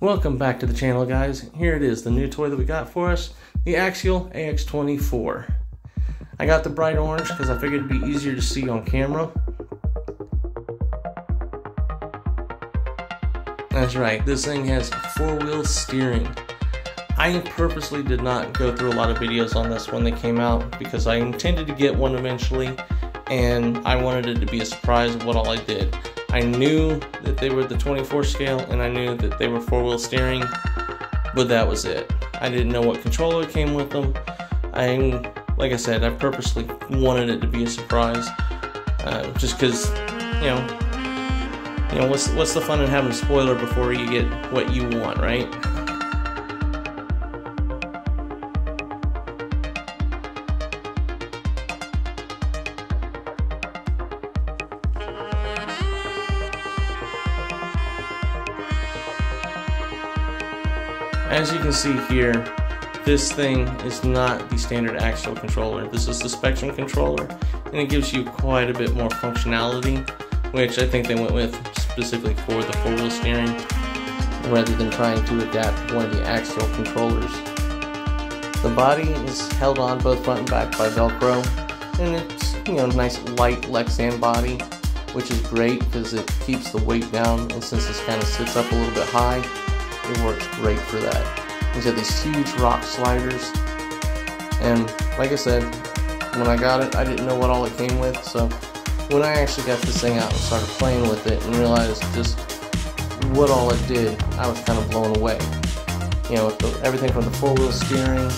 Welcome back to the channel, guys. Here it is, the new toy that we got for us, the Axial AX24. I got the bright orange because I figured it'd be easier to see on camera. That's right, this thing has four-wheel steering. I purposely did not go through a lot of videos on this when they came out because I intended to get one eventually, and I wanted it to be a surprise of what all I did. I knew that they were the 24 scale and I knew that they were four-wheel steering, but that was it. I didn't know what controller came with them. Like I said, I purposely wanted it to be a surprise, just because, you know, what's the fun in having a spoiler before you get what you want, right? As you can see here, this thing is not the standard Axial controller. This is the Spectrum controller, and it gives you quite a bit more functionality, which I think they went with specifically for the four-wheel steering, rather than trying to adapt one of the Axial controllers. The body is held on both front and back by Velcro, and it's, you know, nice light Lexan body, which is great because it keeps the weight down, and since this kind of sits up a little bit high, it works great for that. He's got these huge rock sliders, and like I said, when I got it, I didn't know what all it came with, so when I actually got this thing out and started playing with it and realized just what all it did, I was kind of blown away. You know, everything from the four-wheel steering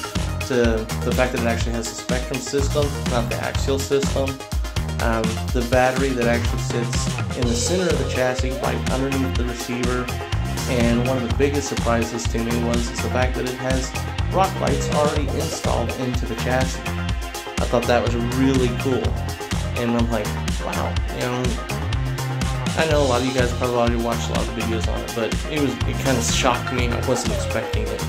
to the fact that it actually has a Spectrum system, not the Axial system. The battery that actually sits in the center of the chassis right underneath the receiver. And one of the biggest surprises to me was the fact that it has rock lights already installed into the chassis. I thought that was really cool, and I'm like, wow, you know, I know a lot of you guys probably already watched a lot of videos on it, but it kind of shocked me. I wasn't expecting it.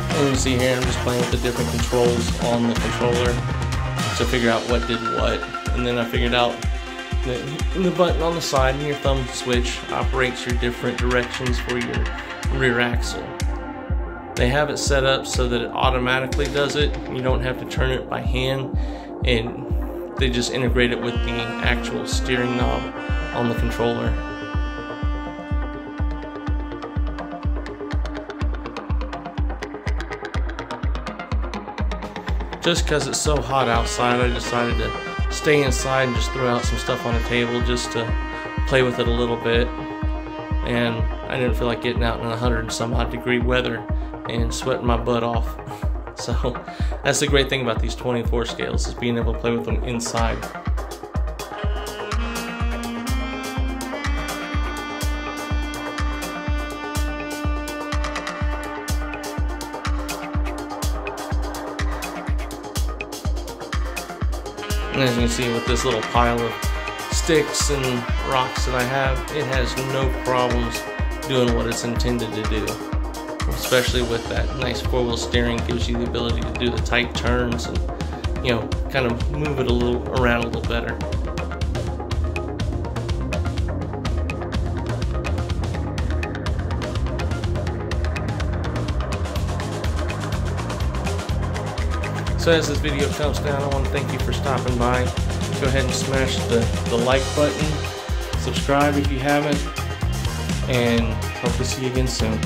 And you can see here, I'm just playing with the different controls on the controller to figure out what did what. And then I figured out that the button on the side and your thumb switch operates your different directions for your rear axle. They have it set up so that it automatically does it. You don't have to turn it by hand, and they just integrate it with the actual steering knob on the controller. Just because it's so hot outside, I decided to stay inside and just throw out some stuff on the table just to play with it a little bit. And I didn't feel like getting out in 100 and some odd degree weather and sweating my butt off. So that's the great thing about these 24 scales, is being able to play with them inside. And as you can see, with this little pile of sticks and rocks that I have, it has no problems doing what it's intended to do. Especially with that nice four-wheel steering, gives you the ability to do the tight turns and, you know, kind of move it around a little better. So as this video comes down, I want to thank you for stopping by. Go ahead and smash the like button, subscribe if you haven't, and hope to see you again soon.